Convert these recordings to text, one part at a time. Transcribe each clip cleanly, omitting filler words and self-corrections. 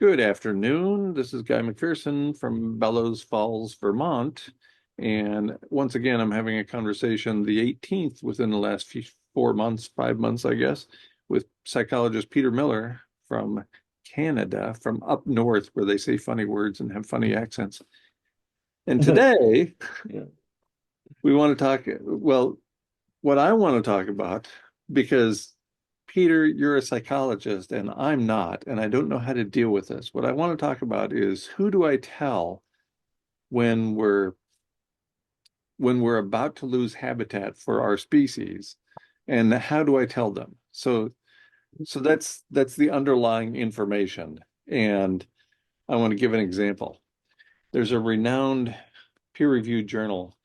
Good afternoon. This is Guy McPherson from Bellows Falls, Vermont. And once again, I'm having a conversation, the 18th within the last 4 months, 5 months, I guess, with psychologist Peter Miller from Canada, from up north, where they say funny words and have funny accents. And today, Yeah. we want to talk, well, what I want to talk about, because Peter, you're a psychologist and I'm not, and I don't know how to deal with this. What I want to talk about is, who do I tell when we're about to lose habitat for our species, and how do I tell them? So that's the underlying information. And I want to give an example. There's a renowned peer-reviewed journal,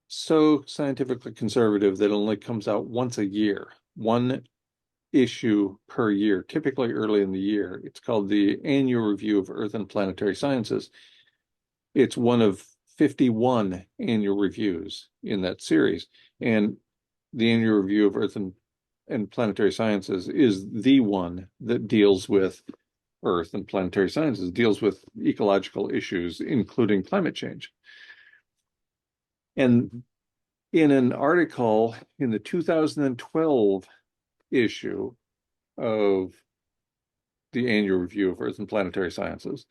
so scientifically conservative that it only comes out once a year, one issue per year, typically early in the year. It's called the Annual Review of Earth and Planetary Sciences. It's one of 51 annual reviews in that series. And the Annual Review of Earth and Planetary Sciences is the one that deals with Earth and planetary sciences, deals with ecological issues, including climate change. And in an article in the 2012 issue of the Annual Review of Earth and Planetary Sciences,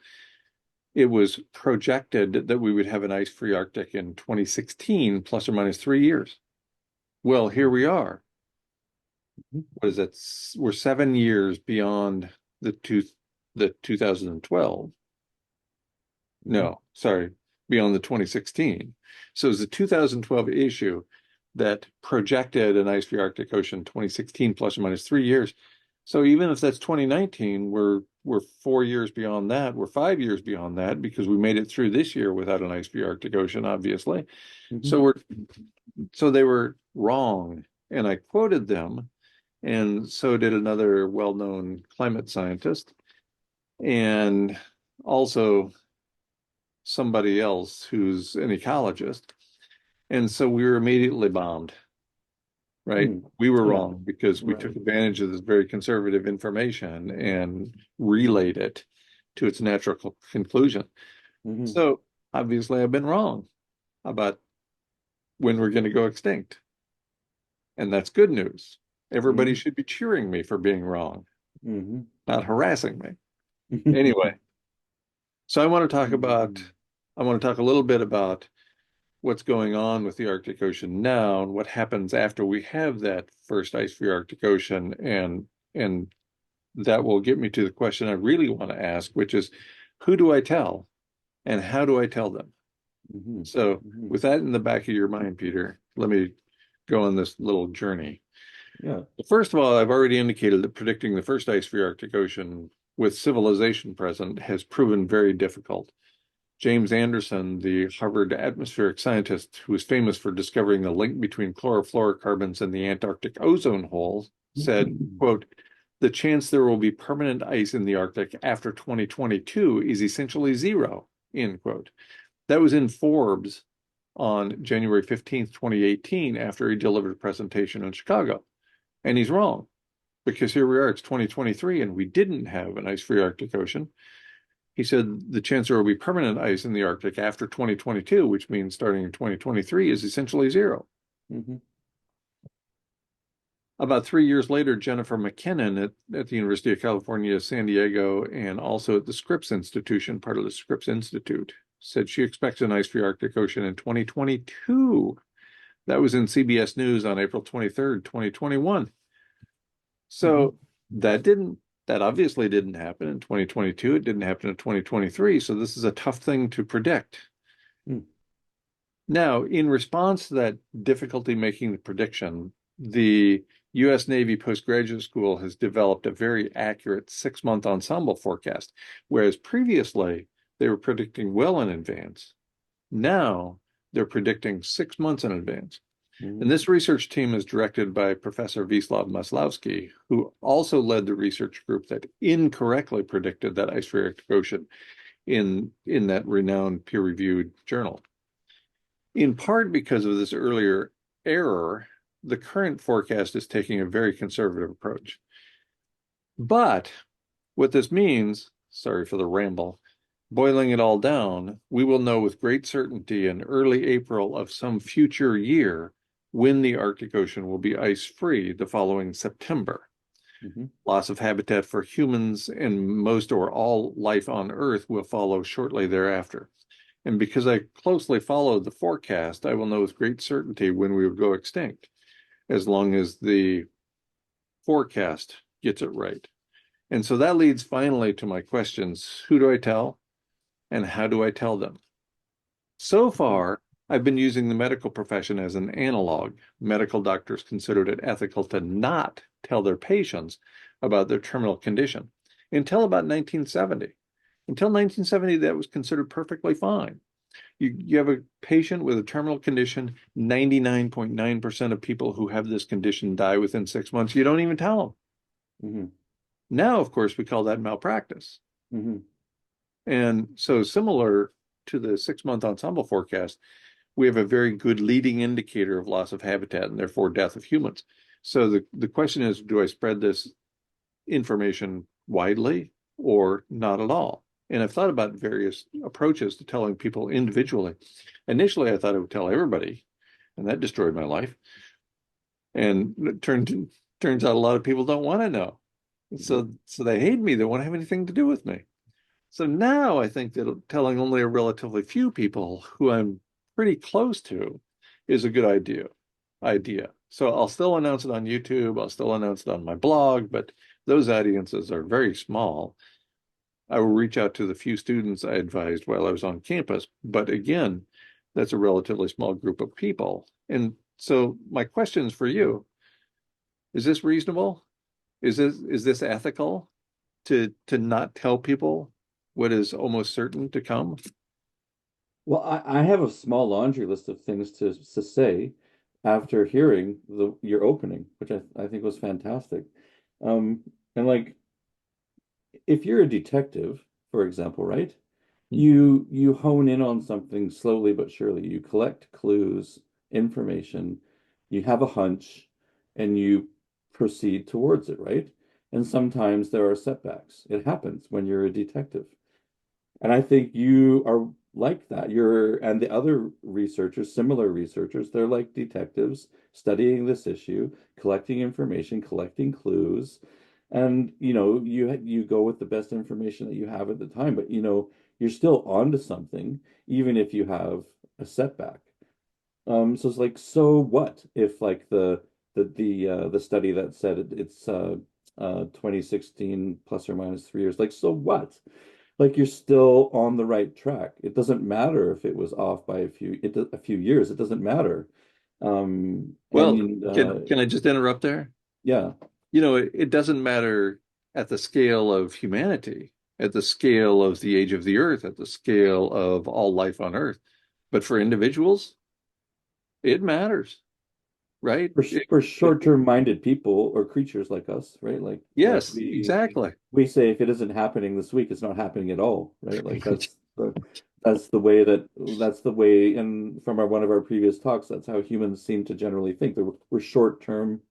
it was projected that we would have an ice-free Arctic in 2016, plus or minus 3 years. Well, here we are. What is it? We're 7 years beyond the 2012. No, sorry, beyond the 2016. So it's the 2012 issue that projected an ice-free Arctic Ocean 2016 plus or minus 3 years. So even if that's 2019, we're 4 years beyond that. We're 5 years beyond that because we made it through this year without an ice-free Arctic Ocean, obviously. So they were wrong, and I quoted them, and so did another well-known climate scientist, and also somebody else who's an ecologist. And so we were immediately bombed, right? We were wrong because we took advantage of this very conservative information and relayed it to its natural conclusion. So obviously I've been wrong about when we're going to go extinct. And that's good news. Everybody should be cheering me for being wrong, not harassing me. Anyway, so I want to talk a little bit about what's going on with the Arctic Ocean now and what happens after we have that first ice-free Arctic Ocean, and that will get me to the question I really want to ask, which is, who do I tell and how do I tell them? So with that in the back of your mind, Peter, let me go on this little journey. Yeah. First of all, I've already indicated that predicting the first ice-free Arctic Ocean with civilization present has proven very difficult. James Anderson, the Harvard atmospheric scientist who is famous for discovering the link between chlorofluorocarbons and the Antarctic ozone hole, said, quote, "The chance there will be permanent ice in the Arctic after 2022 is essentially zero," end quote. That was in Forbes on January 15th, 2018, after he delivered a presentation in Chicago. And he's wrong, because here we are, it's 2023, and we didn't have an ice-free Arctic Ocean. He said the chance there will be permanent ice in the Arctic after 2022, which means starting in 2023, is essentially zero. About 3 years later, Jennifer McKinnon at the University of California, San Diego, and also at the Scripps Institution, part of the Scripps Institute, said she expects an ice-free Arctic Ocean in 2022. That was in CBS News on April 23rd, 2021. So that obviously didn't happen in 2022. It didn't happen in 2023. So this is a tough thing to predict. Now, in response to that difficulty making the prediction, the U.S. Navy Postgraduate School has developed a very accurate 6-month ensemble forecast, whereas previously they were predicting well in advance. Now they're predicting 6 months in advance. And this research team is directed by Professor Wisław Maslowski, who also led the research group that incorrectly predicted that ice-free Arctic Ocean in that renowned peer-reviewed journal. In part because of this earlier error, the current forecast is taking a very conservative approach. But what this means sorry for the ramble. Boiling it all down, we will know with great certainty in early April of some future year when the Arctic Ocean will be ice-free the following September. Loss of habitat for humans and most or all life on Earth will follow shortly thereafter. And because I closely followed the forecast, I will know with great certainty when we will go extinct, as long as the forecast gets it right. And so that leads finally to my questions. Who do I tell? And how do I tell them? So far, I've been using the medical profession as an analog. Medical doctors considered it ethical to not tell their patients about their terminal condition until about 1970. Until 1970, that was considered perfectly fine. You have a patient with a terminal condition, 99.9% of people who have this condition die within 6 months. You don't even tell them. Now, of course, we call that malpractice. And so similar to the 6-month ensemble forecast, we have a very good leading indicator of loss of habitat and therefore death of humans. So the question is, do I spread this information widely or not at all? And I've thought about various approaches to telling people individually. Initially, I thought I would tell everybody, and that destroyed my life. And it turns out a lot of people don't want to know. So they hate me. They won't have anything to do with me. So now I think that telling only a relatively few people who I'm pretty close to is a good idea. So I'll still announce it on YouTube. I'll still announce it on my blog, but those audiences are very small. I will reach out to the few students I advised while I was on campus. But again, that's a relatively small group of people. And so my question is for you, is this reasonable? Is this ethical to not tell people what is almost certain to come? Well, I have a small laundry list of things to say after hearing your opening, which I think was fantastic. And like, if you're a detective, for example, right? You hone in on something slowly but surely. You collect clues, information, you have a hunch, and you proceed towards it, right? And sometimes there are setbacks. It happens when you're a detective. And I think you are like that. And the other researchers, similar researchers, they're like detectives studying this issue, collecting information, collecting clues. And you go with the best information that you have at the time, but you're still onto something, even if you have a setback. So it's like, so what if like the study that said it's 2016 plus or minus 3 years, like, so what? Like, you're still on the right track. It doesn't matter if it was off by a few years. It doesn't matter. Well, And can I just interrupt there? yeah, It doesn't matter at the scale of humanity, at the scale of the age of the earth, at the scale of all life on earth. But for individuals, it matters, right? for short-term minded people or creatures like us, right? Like Yes, exactly. we say if it isn't happening this week, it's not happening at all, right? Like that's the way, and from one of our previous talks, that's how humans seem to generally think. That we're short-term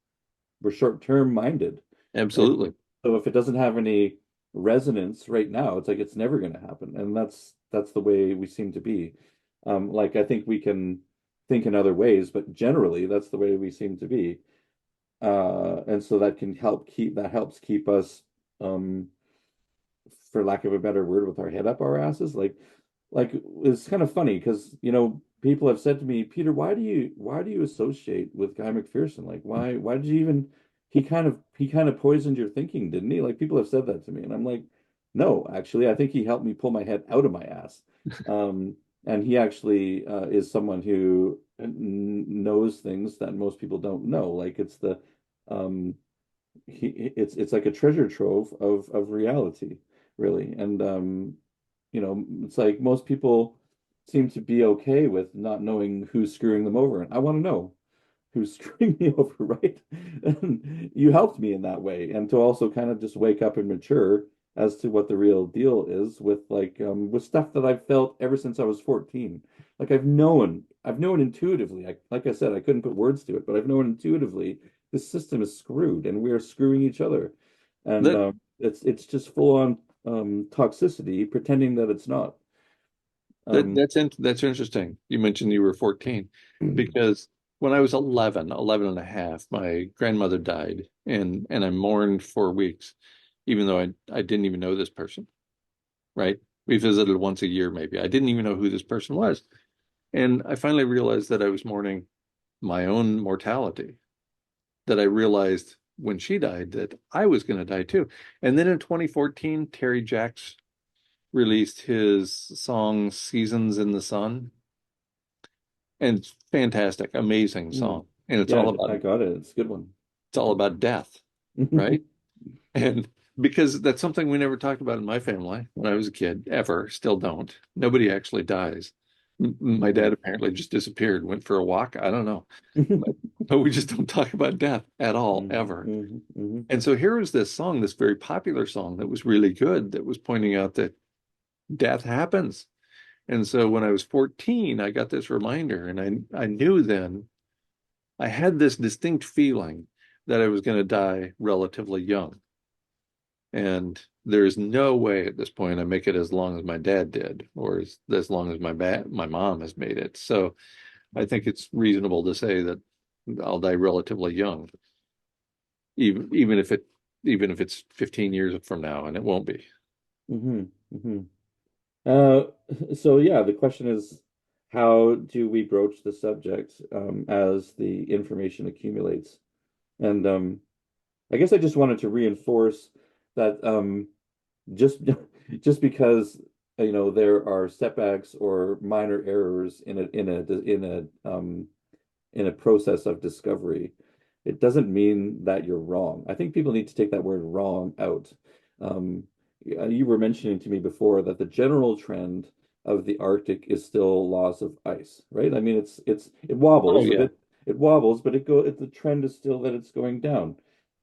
minded, right? Absolutely. So if it doesn't have any resonance right now, it's like it's never going to happen, and that's the way we seem to be. Like, I think we can think in other ways, but generally that's the way we seem to be. And so that helps keep us, um, for lack of a better word, with our head up our asses. Like it's kind of funny because people have said to me, Peter, why do you associate with Guy McPherson? Like, why did you even he kind of poisoned your thinking, didn't he? Like, people have said that to me, and I'm like, no, actually, I think he helped me pull my head out of my ass. And he actually is someone who knows things that most people don't know. Like, um it's like a treasure trove of reality, really. And it's like most people seem to be okay with not knowing who's screwing them over. And I want to know who's screwing me over, right? And you helped me in that way. And to also kind of just wake up and mature as to what the real deal is with with stuff that I've felt ever since I was 14. Like, I've known intuitively. Like I said, I couldn't put words to it, but I've known intuitively this system is screwed and we are screwing each other. And That it's just full on toxicity, pretending that it's not. Um, That's interesting. You mentioned you were 14 because when I was 11 and a half, my grandmother died and I mourned for weeks, even though I didn't even know this person, right? We visited once a year, maybe. I didn't even know who this person was. And I finally realized that I was mourning my own mortality, that I realized when she died that I was going to die too. And then in 2014, Terry Jacks released his song Seasons in the Sun. And it's fantastic, amazing hmm. song. And Yeah, I got it. It's a good one. it's all about death, right? And because that's something we never talked about in my family when I was a kid, ever, still don't. Nobody actually dies. My dad Right. apparently just disappeared, went for a walk. I don't know. But we just don't talk about death at all, hmm ever. hmm hmm And so here was this song, this very popular song that was really good, that was pointing out that death happens. And so when I was 14, I got this reminder, and I knew then I had this distinct feeling that I was going to die relatively young. And there's no way at this point I make it as long as my dad did, or as long as my mom has made it. So I think it's reasonable to say that I'll die relatively young, even if it's 15 years from now, and it won't be. hmm hmm Uh, so yeah, the question is, how do we broach the subject as the information accumulates? And I guess I just wanted to reinforce that just just because there are setbacks or minor errors in a process of discovery, it doesn't mean that you're wrong. I think people need to take that word wrong out. You were mentioning to me before that the general trend of the Arctic is still loss of ice, right? I mean, it Oh wobbles a yeah. bit, it wobbles, but the trend is still that it's going down.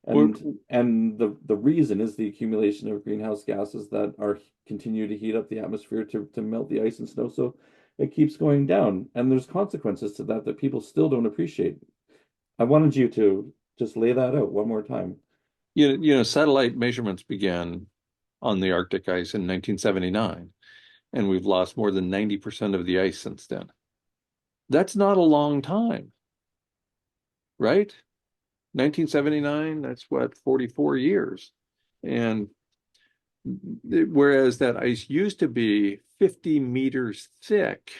We're, And the reason is the accumulation of greenhouse gases that are continue to heat up the atmosphere to melt the ice and snow. So it keeps going down. And there's consequences to that that people still don't appreciate. I wanted you to just lay that out one more time. satellite measurements began on the Arctic ice in 1979, and we've lost more than 90% of the ice since then. That's not a long time, right? 1979, that's what, 44 years. And whereas that ice used to be 50 meters thick,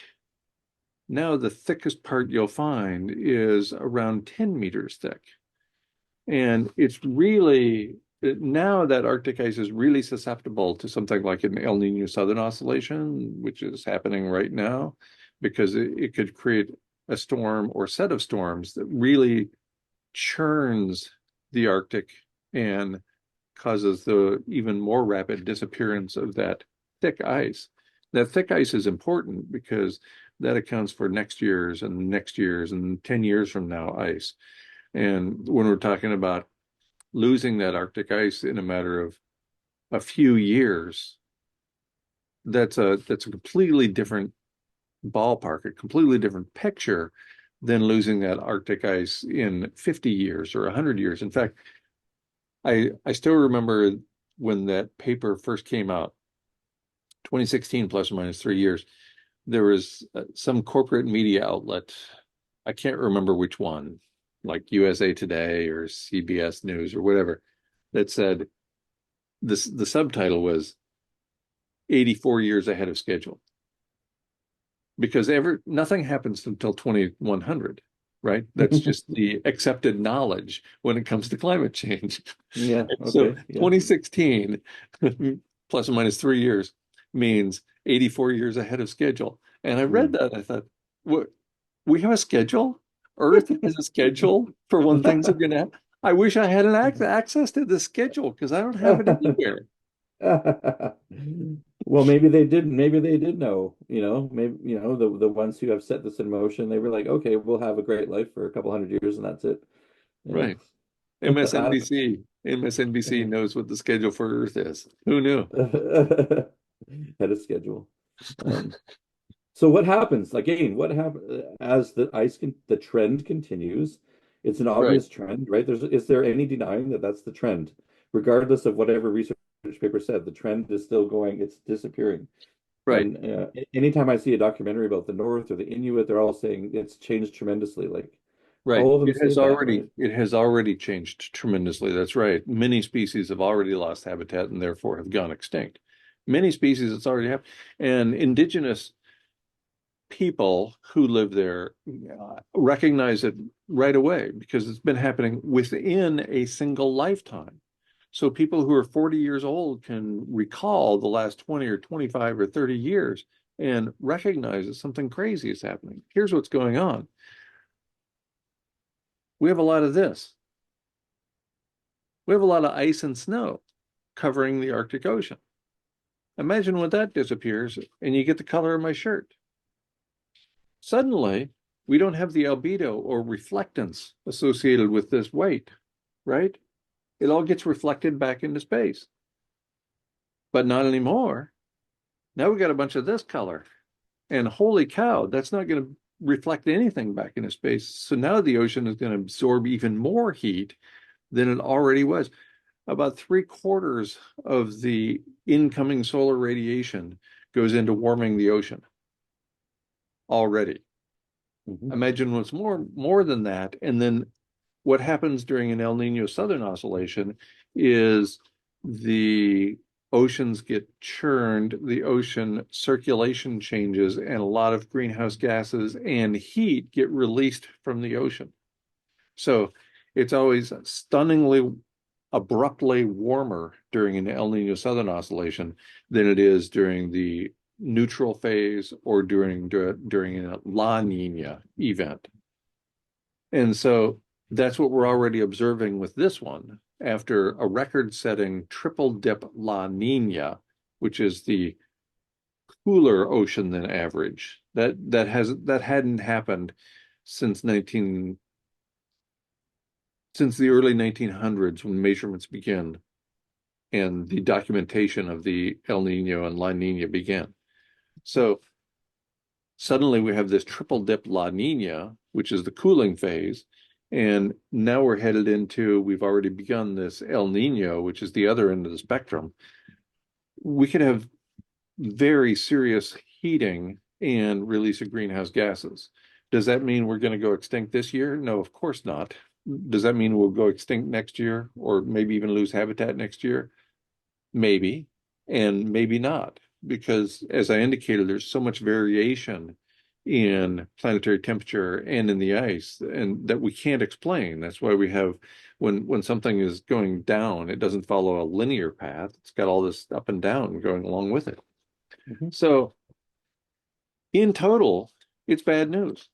now the thickest part you'll find is around 10 meters thick. And it's really, now that Arctic ice is really susceptible to something like an El Nino Southern Oscillation, which is happening right now, because it could create a storm or set of storms that really churns the Arctic and causes the even more rapid disappearance of that thick ice. That thick ice is important because that accounts for next year's and 10 years from now ice. And when we're talking about losing that Arctic ice in a matter of a few years, that's a completely different ballpark, a completely different picture than losing that Arctic ice in 50 years or 100 years. In fact, I still remember when that paper first came out, 2016, plus or minus 3 years, there was some corporate media outlet, I can't remember which one, like USA Today or CBS News or whatever, that said the subtitle was 84 years ahead of schedule, because nothing happens until 2100, right? That's just the accepted knowledge when it comes to climate change. Yeah, So okay, yeah. 2016 plus or minus 3 years means 84 years ahead of schedule. And I read Mm. that, I thought, what, we have a schedule? Earth has a schedule for when things are going to happen. I wish I had access to the schedule because I don't have it anywhere. Well, maybe they didn't. Maybe they did know, maybe, the ones who have set this in motion, they were like, okay, we'll have a great life for a couple hundred years and that's it. Yeah. Right. MSNBC knows what the schedule for Earth is. Who knew? Had a schedule. Um, so what happens? Again, what happens as the trend continues? It's an Right. obvious trend, right? Is there any denying that that's the trend, regardless of whatever research paper said, the trend is still going, it's disappearing. Right, And anytime I see a documentary about the North or the Inuit, they're all saying it's changed tremendously. Like right. all of them say that, right? It has already changed tremendously. That's right. Many species have already lost habitat and therefore have gone extinct. Many species it's already happened. And indigenous people who live there recognize it right away because it's been happening within a single lifetime. So people who are 40 years old can recall the last 20 or 25 or 30 years and recognize that something crazy is happening. Here's what's going on. We have a lot of this. We have a lot of ice and snow covering the Arctic Ocean. Imagine when that disappears and you get the color of my shirt. Suddenly, we don't have the albedo or reflectance associated with this weight, right? It all gets reflected back into space. But not anymore. Now we got a bunch of this color. And holy cow, that's not going to reflect anything back into space. So now the ocean is going to absorb even more heat than it already was. About 3/4 of the incoming solar radiation goes into warming the ocean already. Mm-hmm. Imagine what's more than that. And then what happens during an El Nino Southern Oscillation is the oceans get churned, the ocean circulation changes, and a lot of greenhouse gases and heat get released from the ocean. So it's always stunningly, abruptly warmer during an El Nino Southern Oscillation than it is during the neutral phase or during a La Nina event. And so that's what we're already observing with this one after a record-setting triple dip La Nina, which is the cooler ocean than average. That hadn't happened since since the early 1900s when measurements began and the documentation of the El Nino and La Nina began. So suddenly we have this triple dip La Nina, which is the cooling phase. And now we're headed into, we've already begun this El Nino, which is the other end of the spectrum. We could have very serious heating and release of greenhouse gases. Does that mean we're going to go extinct this year? No, of course not. Does that mean we'll go extinct next year or maybe even lose habitat next year? Maybe, and maybe not, because as I indicated, there's so much variation in planetary temperature and in the ice and that we can't explain. That's why we have when something is going down, it doesn't follow a linear path. It's got all this up and down going along with it. Mm-hmm. So in total, it's bad news.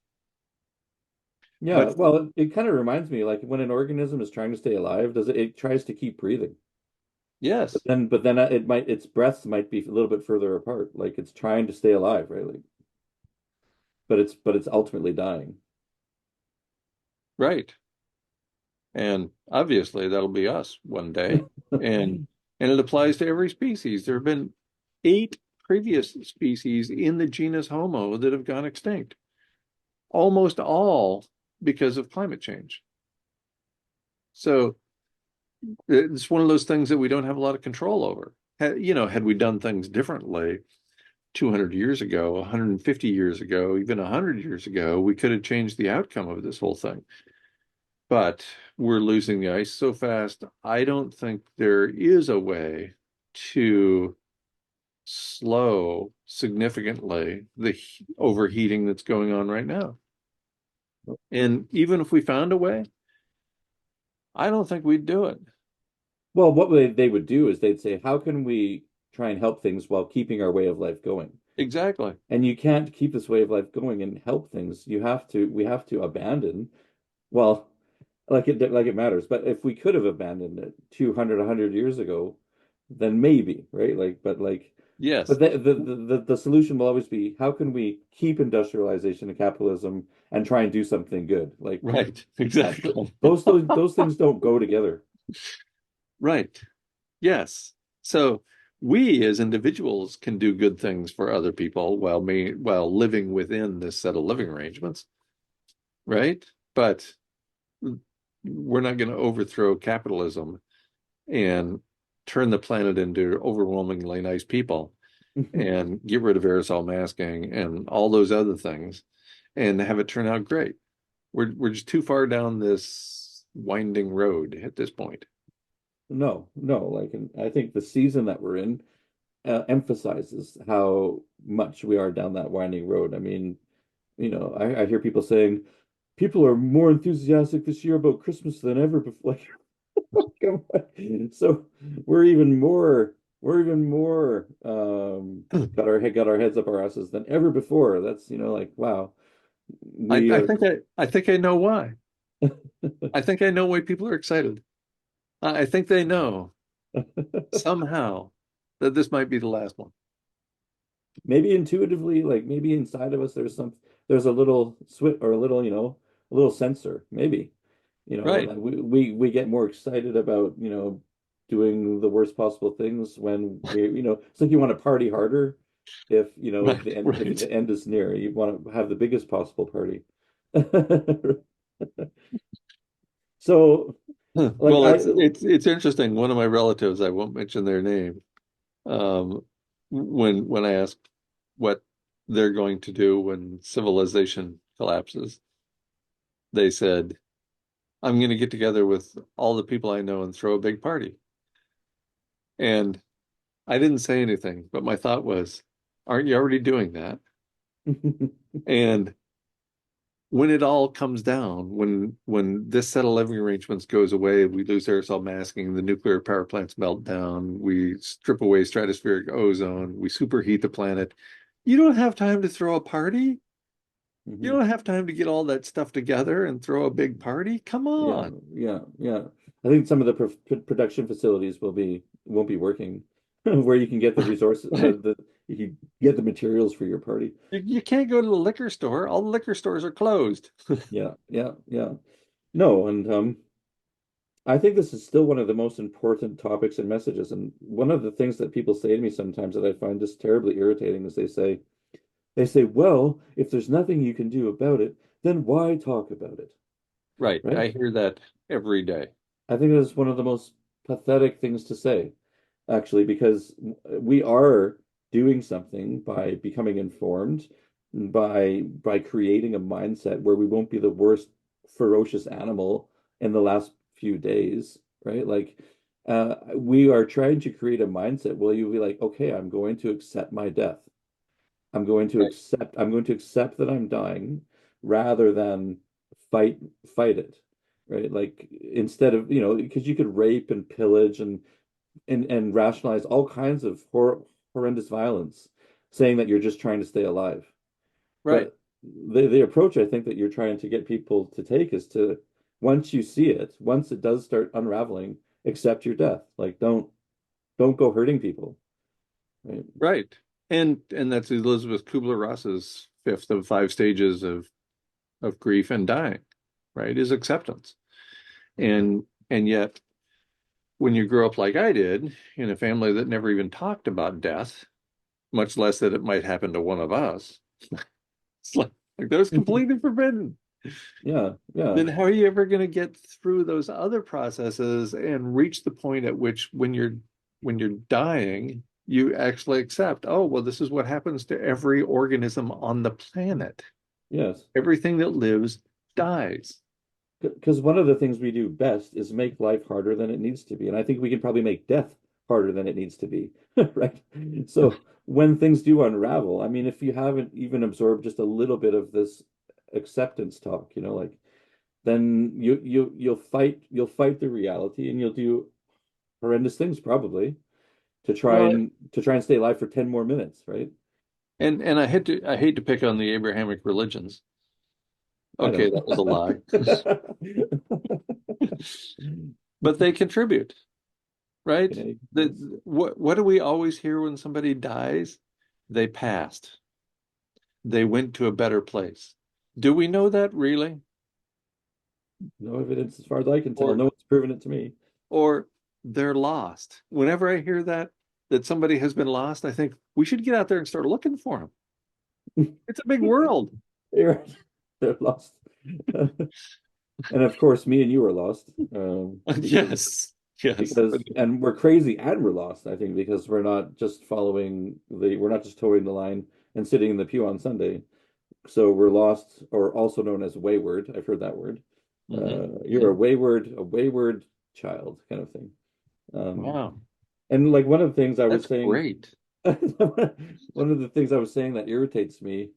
Yeah, But well, it kind of reminds me like when an organism is trying to stay alive, it tries to keep breathing. yes, But then its breaths might be a little bit further apart. Like it's trying to stay alive, right? Like, but it's ultimately dying. right. And obviously that'll be us one day. And and it applies to every species. There have been 8 previous species in the genus Homo that have gone extinct, almost all because of climate change. So it's one of those things that we don't have a lot of control over. Had we done things differently 200 years ago, 150 years ago, even 100 years ago, we could have changed the outcome of this whole thing. But we're losing the ice so fast. I don't think there is a way to slow significantly the overheating that's going on right now. And even if we found a way, I don't think we'd do it. Well, what they would do is they'd say, how can we try and help things while keeping our way of life going? Exactly. And you can't keep this way of life going and help things. We have to abandon, well, like it matters. But if we could have abandoned it 200, 100 years ago, then maybe, right? Yes. But the solution will always be how can we keep industrialization and capitalism and try and do something good? Like Right. Exactly. those things don't go together. Right. Yes. So we as individuals can do good things for other people while living within this set of living arrangements, right? But we're not going to overthrow capitalism and turn the planet into overwhelmingly nice people and get rid of aerosol masking and all those other things and have it turn out great. We're just too far down this winding road at this point. No, no, like, and I think the season that we're in emphasizes how much we are down that winding road. I mean, I hear people saying people are more enthusiastic this year about Christmas than ever before. Like, come on. So we're even more got our heads up our asses than ever before. That's, like, wow. We are I think I know why. I think I know why people are excited. I think they know somehow that this might be the last one. maybe intuitively, like maybe inside of us there's a little switch or a little sensor, maybe. Right, Like we get more excited about, doing the worst possible things when it's like you want to party harder if, right, if right. the end is near. You want to have the biggest possible party. So, like Well, it's interesting. One of my relatives, I won't mention their name, um, when I asked what they're going to do when civilization collapses, they said, "I'm going to get together with all the people I know and throw a big party." And I didn't say anything, but my thought was, "Aren't you already doing that?" And when it all comes down, when this set of living arrangements goes away, we lose aerosol masking, the nuclear power plants melt down, we strip away stratospheric ozone, we superheat the planet. You don't have time to throw a party. You Mhm. don't have time to get all that stuff together and throw a big party. Come Yeah, on. yeah, yeah. I think some of the production facilities won't be working where you can get the resources, Right. you can get the materials for your party. You can't go to the liquor store. All the liquor stores are closed. Yeah, yeah, yeah. No, and I think this is still one of the most important topics and messages. And one of the things that people say to me sometimes that I find just terribly irritating is well, if there's nothing you can do about it, then why talk about it? Right. Right? I hear that every day. I think that's one of the most pathetic things to say, actually, because we are doing something by becoming informed, by creating a mindset where we won't be the worst ferocious animal in the last few days, right? Like, we are trying to create a mindset where you'll be like, okay, I'm going to accept my death. Right. I'm going to accept that I'm dying rather than fight fight it. Right? Like, instead of, because you could rape and pillage and rationalize all kinds of horrendous violence, saying that you're just trying to stay alive. Right. But the approach I think that you're trying to get people to take is to, once you see it, once it does start unraveling, accept your death. Like, don't go hurting people. Right? Right. And that's Elizabeth Kubler-Ross's fifth of five stages of grief and dying, right? Is acceptance. And yet when you grow up like I did in a family that never even talked about death, much less that it might happen to one of us, it's like that was completely forbidden. Yeah, yeah. Then how are you ever going to get through those other processes and reach the point at which when you're dying, you actually accept, oh, well, this is what happens to every organism on the planet. Yes. Everything that lives dies. Because one of the things we do best is make life harder than it needs to be. And I think we can probably make death harder than it needs to be. Right? So when things do unravel, I mean, if you haven't even absorbed just a little bit of this acceptance talk, like, then you'll fight the reality and you'll do horrendous things probably Well, to try and stay alive for 10 more minutes, right? and I hate to pick on the Abrahamic religions. I Okay, don't. that was a lie. But they contribute, right? Okay. What do we always hear when somebody dies? They passed. They went to a better place. Do we know that really? No evidence as far as I can tell. Or No one's proven it to me. or they're lost. Whenever I hear that somebody has been lost, I think we should get out there and start looking for them. It's a big world. They're, they're lost. And of course, me and you are lost. Because Yes. Yes. because and we're crazy and we're lost, I think, because we're not just following we're not just towing the line and sitting in the pew on Sunday. So we're lost, or also known as wayward. I've heard that word. You're Hmm. a wayward child kind of thing. Um, Wow. and like one of the things I was That's saying, great. one of the things I was saying that irritates me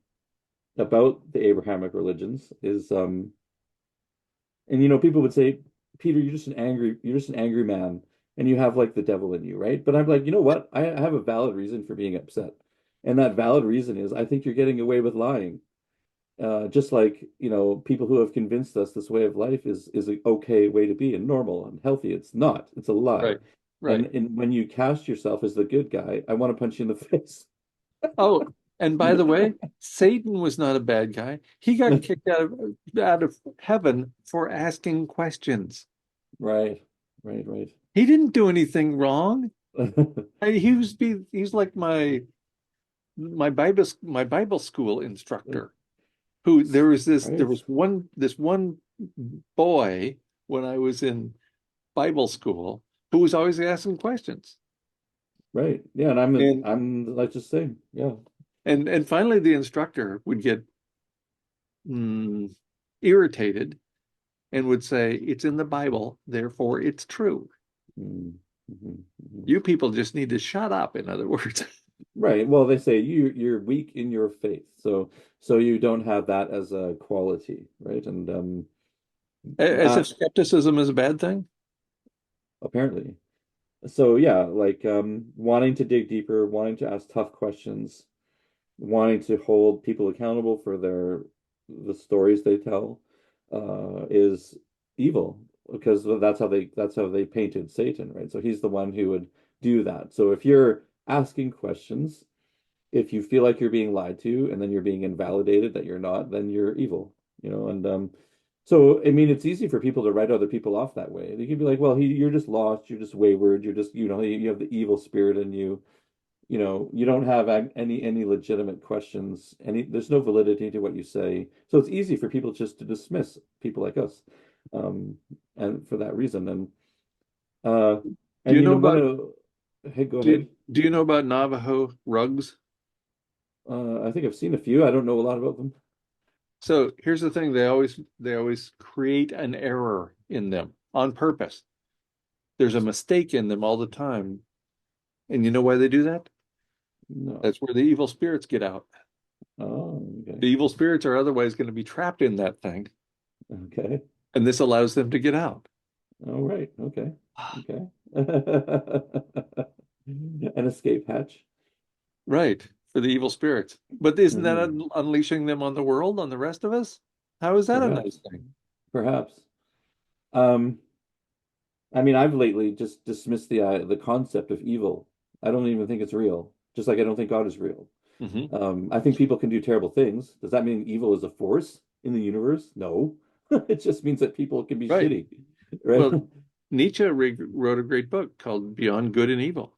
about the Abrahamic religions is, and people would say, Peter, you're just an angry man, and you have like the devil in you, right? But I'm like, you know what? I have a valid reason for being upset, and that valid reason is I think you're getting away with lying. Just like, people who have convinced us this way of life is an okay way to be and normal and healthy. It's not. It's a lie. Right. Right. And when you cast yourself as the good guy, I want to punch you in the face. Oh, and by the way, Satan was not a bad guy. He got kicked out of heaven for asking questions. Right, right, right. He didn't do anything wrong. He's like my Bible school instructor who there Right, was one boy when I was in Bible school who was always asking questions. right. Yeah, and I'm And I'm like just saying, yeah. and finally the instructor would get mm, irritated and would say, it's in the Bible, therefore it's true. Mm, mhm, mhm. You people just need to shut up, in other words. Right. Well, they say you're weak in your faith, so you don't have that as a quality, right? And As if that skepticism is a bad thing. apparently. So yeah, like wanting to dig deeper, wanting to ask tough questions, wanting to hold people accountable for the stories they tell, is evil because that's how they painted Satan, right? So he's the one who would do that. So if you're asking questions, if you feel like you're being lied to and then you're being invalidated that you're not, then you're evil, and so I mean it's easy for people to write other people off that way. They can be like, well, you're just lost, you're just wayward, you're just, you have the evil spirit in you. You don't have any legitimate questions, there's no validity to what you say. So it's easy for people just to dismiss people like us. Um, and for that reason. And uh Do and you know one about of hey, go do, ahead. do you know about Navajo rugs? I think I've seen a few. I don't know a lot about them. So here's the thing, they always create an error in them on purpose. There's a mistake in them all the time. And you know why they do that? No. That's where the evil spirits get out. Oh, okay. The evil spirits are otherwise going to be trapped in that thing, Okay. and this allows them to get out. All right. Okay. Okay. An escape hatch. Right, for the evil spirits. But isn't that Hmm. unleashing them on the world, on the rest of us? How is that a nice Perhaps. thing? Perhaps. Um, I mean, I've lately just dismissed the concept of evil. I don't even think it's real. Just like I don't think God is real. Hmm. I think people can do terrible things. Does that mean evil is a force in the universe? No. It just means that people can be Right. shitty, right? Well, Nietzsche wrote a great book called Beyond Good and Evil,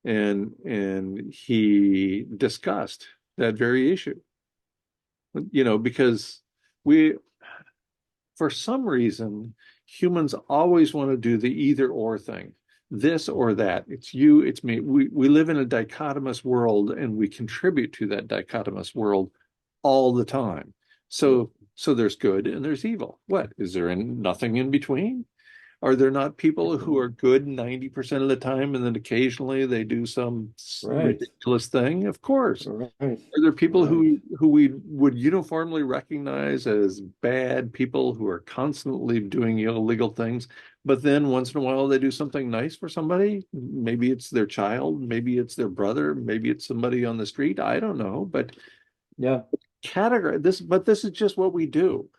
and he discussed that very issue. Because we, for some reason, humans always want to do the either or thing, this or that. It's you, it's me. We live in a dichotomous world and we contribute to that dichotomous world all the time. Yep. So there's good and there's evil. What? Is there nothing in between? Are there not people who are good 90% of the time and then occasionally they do some Right. ridiculous thing? Of course. Right. Are there people Right. who we would uniformly recognize as bad people who are constantly doing illegal things, but then once in a while they do something nice for somebody? Maybe it's their child, maybe it's their brother, maybe it's somebody on the street. I don't know, but Yeah. this is just what we do.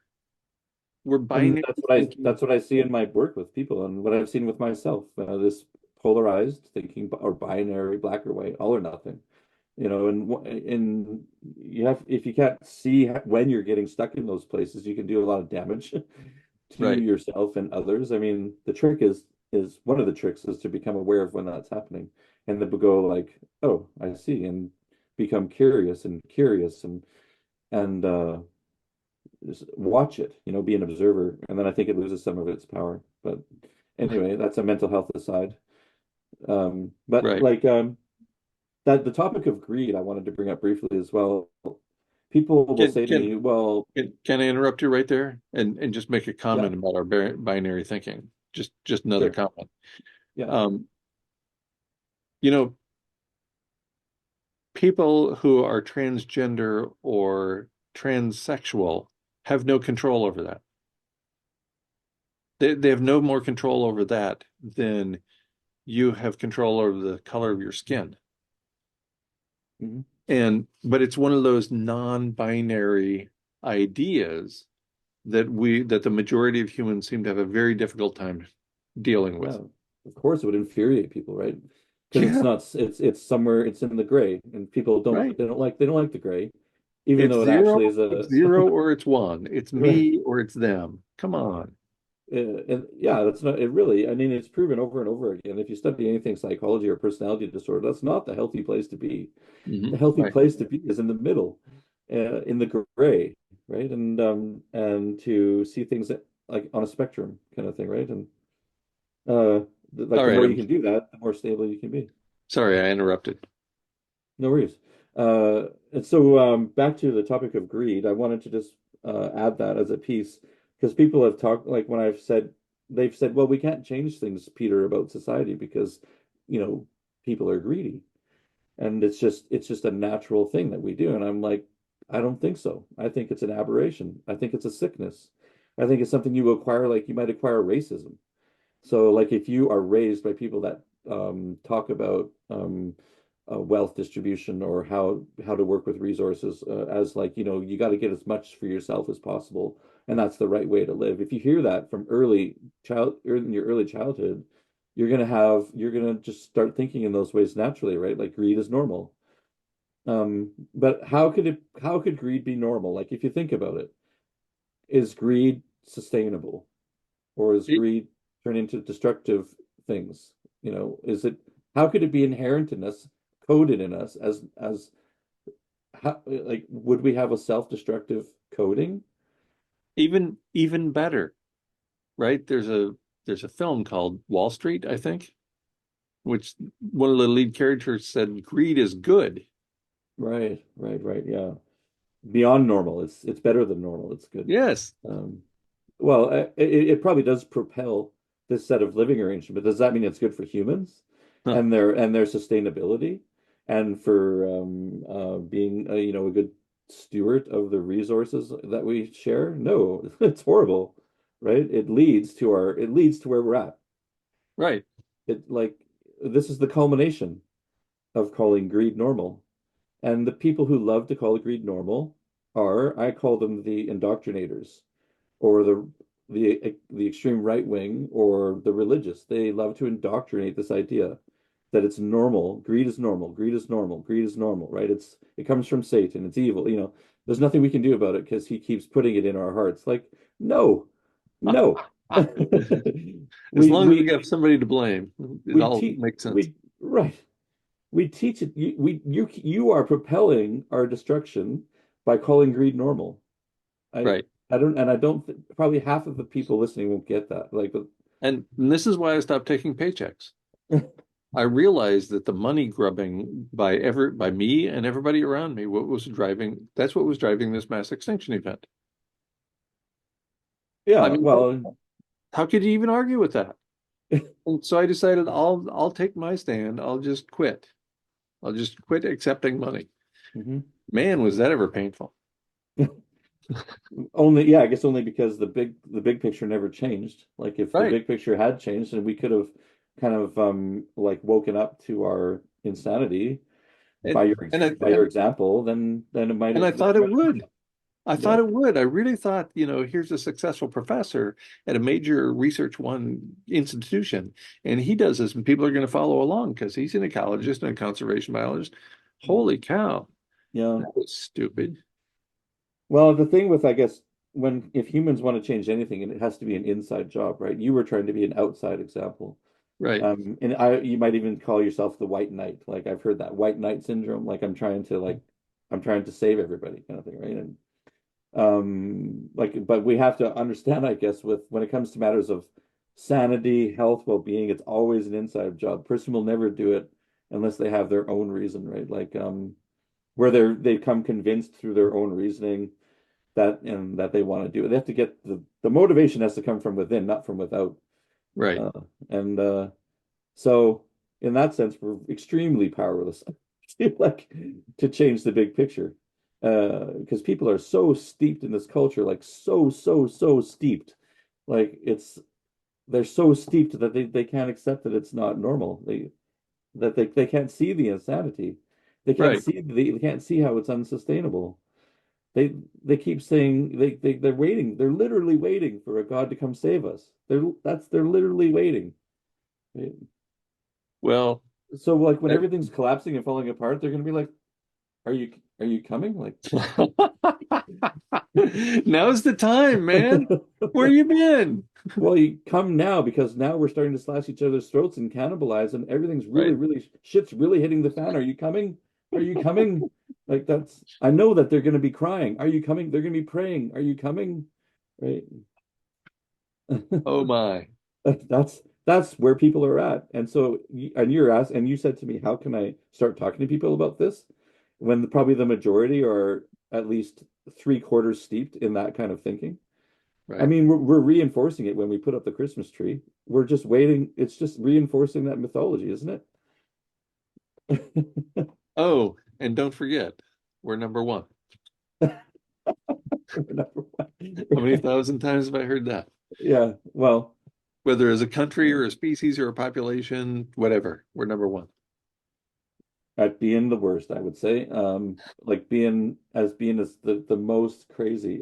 We're And binary that's what I thinking. that's what I see in my work with people and what I've seen with myself. This polarized thinking or binary, black or white, all or nothing. And you have if you can't see when you're getting stuck in those places, you can do a lot of damage to Right. yourself and others. I mean, the trick is one of the tricks is to become aware of when that's happening and then go like, oh, I see, and become curious and just watch it, be an observer, and then I think it loses some of its power. But anyway, that's a mental health aside. But Right. that the topic of greed I wanted to bring up briefly as well. People will Can say to can me, well, can I interrupt you right there and just make a yeah, comment about our binary thinking? Just another sure. comment. Yeah. Um, you know, people who are transgender or transsexual have no control over that. They have no more control over that than you have control over the color of your skin. Hmm. And but it's one of those non-binary ideas that the majority of humans seem to have a very difficult time dealing with. Yeah. Of course it would infuriate people, right? Because it's Yeah, not it's somewhere it's in the gray and people don't right. they don't like the gray, even It's though it zero, actually is it's a zero or it's one. It's right. me or it's them. Come on. And yeah, that's not it really. I mean, it's proven over and over again. If you study anything psychology or personality disorder, that's not the healthy place to be. The healthy Right. place to be is in the middle, in the gray, right? And to see things that, like on a spectrum kind of thing, right? And like All the right. more you I'm can do that, the more stable you can be. sorry I interrupted. No worries. And so back to the topic of greed, I wanted to just add that as a piece because people have talked like when I've said they've said, well, we can't change things, Peter, about society because you know people are greedy. And it's just a natural thing that we do. And I'm like, I don't think so. I think it's an aberration. I think it's a sickness. I think it's something you acquire, like you might acquire racism. So like if you are raised by people that talk about wealth distribution or how to work with resources as like, you got to get as much for yourself as possible, and that's the right way to live. If you hear that from in your early childhood, you're gonna just start thinking in those ways naturally, right? Like greed is normal. But how could greed be normal? Like if you think about it, is greed sustainable? Or is It, greed turn into destructive things? How could it be inherent in us, coded in us as how, like would we have a self-destructive coding? even better, right? There's a film called Wall Street, I think, which one of the lead characters said greed is good. Right, right, right. Yeah. Beyond normal. It's better than normal. It's good. Yes. Um, well, it probably does propel this set of living arrangement, but does that mean it's good for humans Huh. and their sustainability and for being a good steward of the resources that we share? No, it's horrible, right? It leads to where we're at. Right. It like this is the culmination of calling greed normal. And the people who love to call greed normal I call them the indoctrinators or the extreme right wing or the religious. They love to indoctrinate this idea that it's normal. Greed is normal. Greed is normal. Greed is normal, right? It comes from Satan. It's evil. There's nothing we can do about it because he keeps putting it in our hearts. Like, no, no. As We long as we we got somebody to blame, it we all teach makes sense. we right. We teach it. You are propelling our destruction by calling greed normal. I Right. I don't probably half of the people listening won't get that. Like, but And this is why I stopped taking paychecks. I realized that the money grubbing by me and everybody around me, that's what was driving this mass extinction event. I yeah, mean, well, how could you even argue with that? And so I decided I'll take my stand. I'll just quit. I'll just quit accepting money. mhm. Man, was that ever painful. Only yeah, I guess only because the big picture never changed. Like if the Right. big picture had changed and we could have kind of like woken up to our insanity by And your and I by your example, then it might and have I thought it would. I yeah. thought it would. I really thought, here's a successful professor at a major research one institution, and he does this, and people are going to follow along because he's an ecologist and a conservation biologist. Holy cow, Yeah. that was stupid. Well, the thing with, I guess, when if humans want to change anything, and it has to be an inside job, right? You were trying to be an outside example. Right. You might even call yourself the white knight. Like I've heard that white knight syndrome. Like I'm trying to save everybody kind of thing, right? And but we have to understand, I guess, with when it comes to matters of sanity, health, well-being, it's always an inside job. Person will never do it unless they have their own reason, right? Like where they come convinced through their own reasoning that they want to do it. They have to get the motivation has to come from within, not from without. Right. Uh, and so in that sense, we're extremely powerless like to change the big picture. Because people are so steeped in this culture, like so steeped. Like they're so steeped that they can't accept that it's not normal. They can't see the insanity. Right. They can't see how it's unsustainable. They keep saying they're waiting. They're literally waiting for a God to come save us. They're literally waiting. Right? Well, So like when that everything's collapsing and falling apart, they're gonna be like, are you coming? Like now's the time, man. Where you been? well, you come now because now we're starting to slash each other's throats and cannibalize, and everything's Right. really shit's really hitting the fan. Are you coming? Are you coming? Like that's I know that they're gonna be crying. Are you coming? They're gonna be praying. Are you coming? Right. Oh my. That's where people are at. And so and you're asked and you said to me, how can I start talking to people about this when probably the majority are at least three-quarters steeped in that kind of thinking? I Right. mean, we're reinforcing it when we put up the Christmas tree. We're just waiting. It's just reinforcing that mythology, isn't it? Oh, and don't forget, we're number one. Number How many one. thousand times have I heard that? Yeah, well, Whether as a country or a species or a population, whatever, we're number one. at being the worst, I would say. Like being as the most crazy,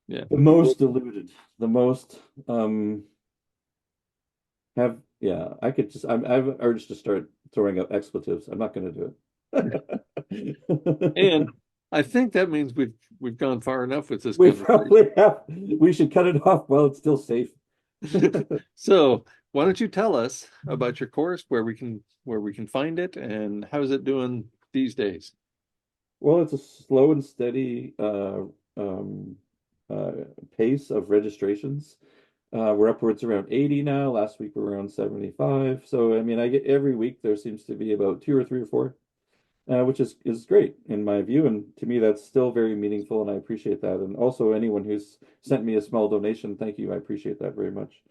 Yeah. the most deluded, the most have yeah, I could just I've urged to start throwing out expletives. I'm not going to do And it. I think that means we've gone far enough with this We conversation. probably have. We should cut it off while it's still safe. So why don't you tell us about your course, where we can find it, and how's it doing these days? Well, it's a slow and steady um, uh, pace of registrations. We're upwards around 80 now. Last week we were around 75. So I mean, I get every week there seems to be about two or three or four, which is great in my view. And to me, that's still very meaningful, and I appreciate that. And also anyone who's sent me a small donation, thank you. I appreciate that very much.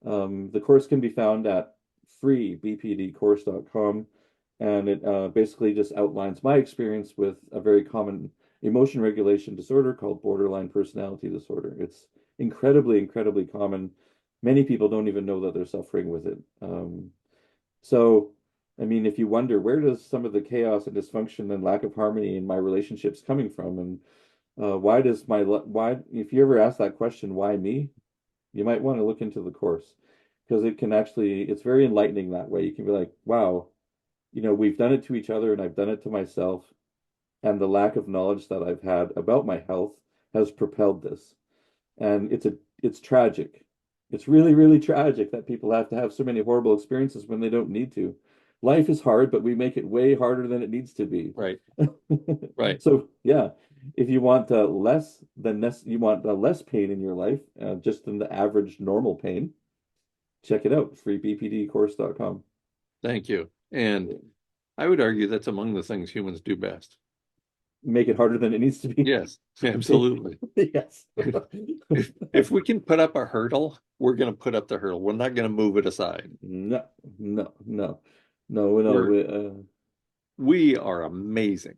The course can be found at freebpdcourse.com, and it basically just outlines my experience with a very common emotion regulation disorder called borderline personality disorder. It's incredibly common. Many people don't even know that they're suffering with it. So, I mean, if you wonder where does some of the chaos and dysfunction and lack of harmony in my relationships coming from, and why does why, if you ever ask that question, why me? You might want to look into the course because it can actually, it's very enlightening that way. You can be like, wow, we've done it to each other and I've done it to myself. And the lack of knowledge that I've had about my health has propelled this. And it's tragic. It's really tragic that people have to have so many horrible experiences when they don't need to. Life is hard, but we make it way harder than it needs to be. Right, right. So yeah, if you want you want less pain in your life, just than the average normal pain, check it out, freebpdcourse.com. Thank you. And I would argue that's among the things humans do best. Make it harder than it needs to be. Yes, absolutely. Yes. If we can put up a hurdle, we're going to put up the hurdle. We're not going to move it aside. No, no. We're we are amazing.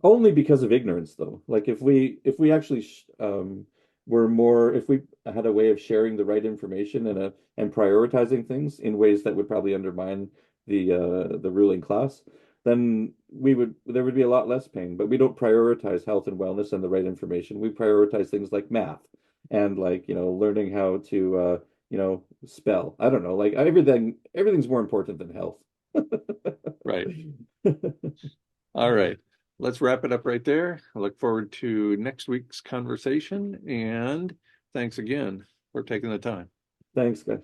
Only because of ignorance, though. Like if we actually were more if we had a way of sharing the right information and prioritizing things in ways that would probably undermine the ruling class, then there would be a lot less pain. But we don't prioritize health and wellness and the right information. We prioritize things like math and like learning how to spell. I don't know, like everything's more important than health. Right. All right. Let's wrap it up right there. I look forward to next week's conversation, and thanks again for taking the time. Thanks, guys.